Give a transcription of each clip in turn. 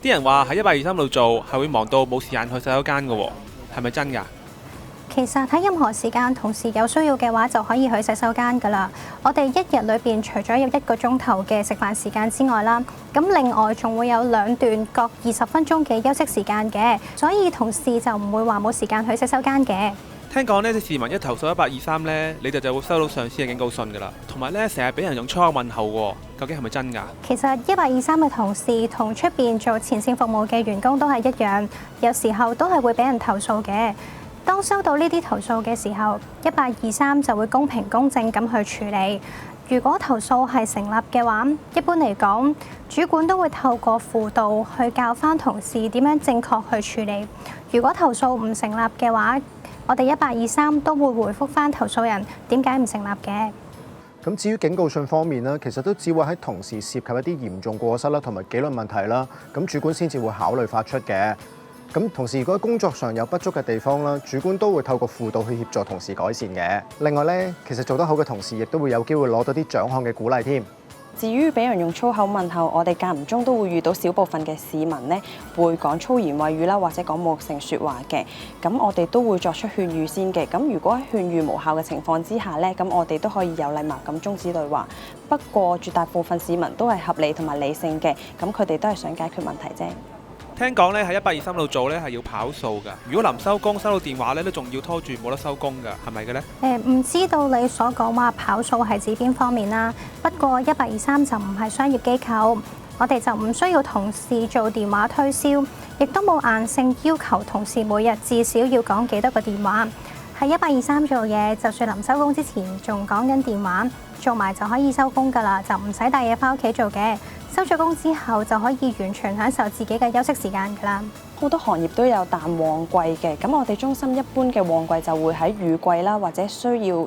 啲人話喺123度做係會忙到冇時間去洗手間㗎喎，係咪真㗎？其實喺任何時間同時有需要嘅話，就可以去洗手間㗎啦。我哋一日裏邊除咗有1個鐘頭嘅食飯時間之外啦，咁另外仲會有2段各20分鐘嘅休息時間嘅，所以同事就唔會話冇時間去洗手間嘅。聽講呢啲市民一投訴123呢，你哋就會收到上司嘅警告信㗎啦，同埋呢成日俾人用粗口問候喎，究竟係咪真㗎？其實123嘅同事同出邊做前線服務嘅員工都係一樣，有時候都係會俾人投訴嘅。當收到呢啲投訴嘅時候，123就會公平公正咁去處理。如果投訴係成立嘅話，一般嚟講，主管都會透過輔導去教翻同事點樣正確去處理。如果投訴唔成立嘅話，我哋123都會回覆翻投訴人點解唔成立嘅。咁至於警告信方面呢，其實都只會喺同事涉及一啲嚴重過失啦，同埋紀律問題啦，咁主管先至會考慮發出嘅。咁同時，如果工作上有不足嘅地方啦，主管都會透過輔導去協助同事改善嘅。另外咧，其實做得好嘅同事，亦都會有機會攞到啲獎項嘅鼓勵添。至於俾人用粗口問候，我哋間唔中都會遇到少部分嘅市民呢，會講粗言穢語啦，或者講侮辱性説話嘅。咁我哋都會作出勸喻先嘅。咁如果勸喻無效嘅情況之下呢，咁我哋都可以有禮貌咁終止對話。不過絕大部分市民都係合理同埋理性嘅，咁佢哋都係想解決問題啫。聽講咧喺123度做咧係要跑數㗎，如果臨收工收到電話咧都仲要拖住冇得收工㗎，係咪嘅呢？唔知道你所講話跑數係指邊方面啦？不過123就唔係商業機構，我哋就唔需要同事做電話推銷，亦都冇硬性要求同事每日至少要講幾多個電話。喺123做嘢，就算臨收工之前仲講緊電話，做埋就可以收工㗎啦，就唔使帶嘢返屋企做嘅。收咗工之後就可以完全享受自己嘅休息時間㗎啦。好多行業都有淡旺季嘅，咁我哋中心一般嘅旺季就會喺雨季啦，或者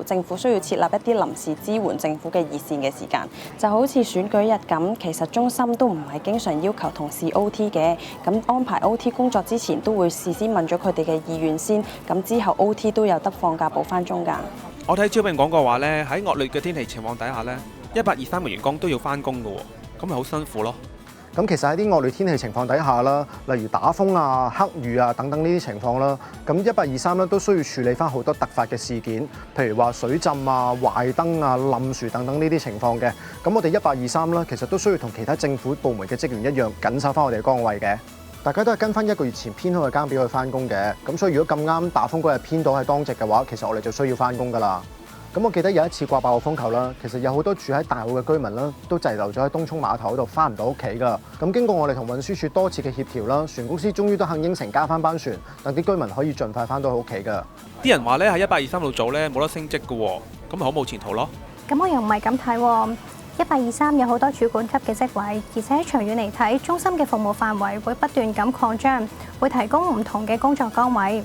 政府需要設立一啲臨時支援政府嘅熱線嘅時間，就好似選舉日咁。其實中心都唔係經常要求同事 OT 嘅，咁安排 OT 工作之前都會事先問咗佢哋嘅意願先，咁之後 OT 都有得放假補翻鐘㗎。我睇招聘廣告話呢，喺惡劣嘅天氣情況底下呢，123嘅員工都要翻工㗎喎，咁咪好辛苦咯。咁其實喺啲惡劣天氣情況底下啦，例如打風啊、黑雨啊等等呢啲情況啦，咁123咧都需要處理翻好多突發嘅事件，譬如話水浸啊、壞燈啊、冧樹等等呢啲情況嘅。咁我哋123啦，其實都需要同其他政府部門嘅職員一樣，緊守翻我哋嘅崗位嘅。大家都係跟翻1個月前編好嘅更表去翻工嘅。咁所以如果咁啱打風嗰日編到係當值嘅話，其實我哋就需要翻工㗎啦。咁我記得有一次掛8號風球啦，其實有好多住喺大澳嘅居民啦，都滯留咗喺東涌碼頭嗰度，翻唔到屋企㗎。咁經過我哋同運輸署多次嘅協調啦，船公司終於都肯應承加翻班船，等啲居民可以盡快翻到屋企㗎。啲人話咧喺123度做咧冇得升職㗎喎，咁咪好冇前途咯。咁我又唔係咁睇喎。123有好多主管級嘅職位，而且長遠嚟睇，中心嘅服務範圍會不斷咁擴張，會提供唔同嘅工作崗位。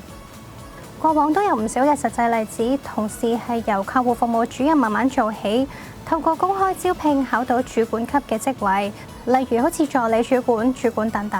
過往都有唔少嘅實際例子，同事係由客戶服務主任慢慢做起，透過公開招聘考到主管級嘅職位，例如好似助理主管、主管等等。